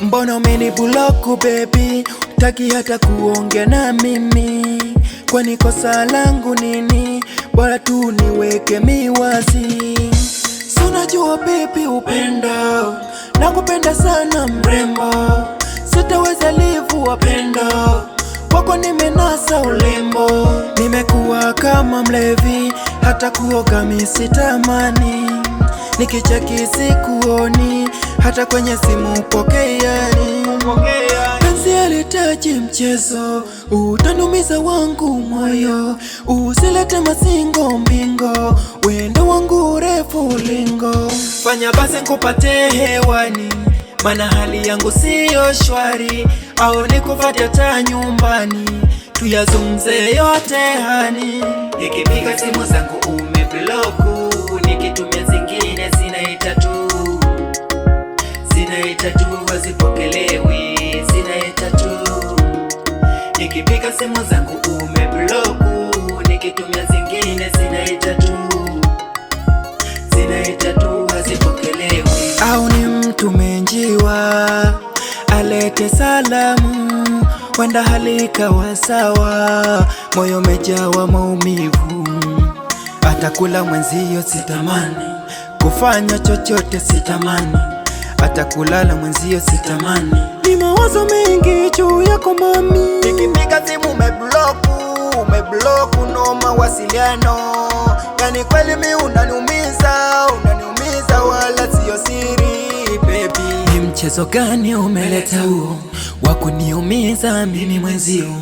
Mbona umeniblock baby, hutaki hata kuongea na mimi? Kwani kosa langu nini? Bora tu niweke miwazi. Si unajua baby upendo, nakupenda sana mrembo, sitaweza live wapendo wako, nimenasa ulembo. Nimekuwa kama mlevi, hata kuoga mimi sitamani, nikicheki sikuoni, hata kwenye simu pokeani. Penzi halitaji mchezo, utanumiza wangu moyo, usilete masingo mbingo, wendo wangu urefu lingo. Fanya basi nkupate hewani, mana hali yangu siyo shwari, au nikufate hata nyumbani, tuyazungumze yote hani. Nikipiga simu zangu umebloku, nikitumia zingine zinaita tu, hazipokelewi, zinaita tu. Nikipiga simu zangu umebloku, nikitumia zingine zinaita tu, hazipokelewi. Au ni mtu menjiwa alete salamu, wenda hali kawa sawa, moyo mejawa maumivu. Atakula mwenzio sitamani, kufanya chochote sitamani, hata kulala mwenzio sitamani. Ni mawazo mengi juu yako mami. Nikipiga simu umebloku, no mawasiliano. Yani kweli mi unaniumiza, wala siyo siri baby. Ni mchezo gani umeleta huo, wakuniumiza mimi mwenzio?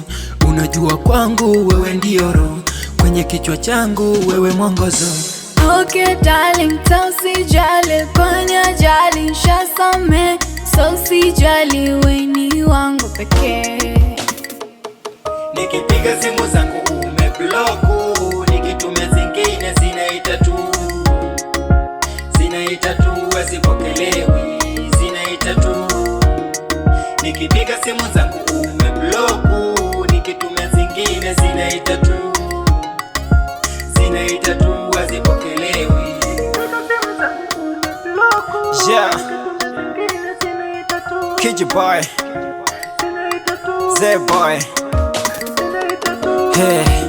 Unajua kwangu wewe ndio roho, kwenye kichwa changu wewe mwongozo. Okay darling, usijali, fanya jali, nshasame, so usijali, weni wangu pekee. Nikipiga simu zangu umebloku, nikitumia zingine zinaita tu, hazipokelewi, zinaita tu. Nikipiga simu zangu umebloku, nikitumia zingine zinaita tu, hazipokelewi. Yeah, Kid boy, Z boy, hey.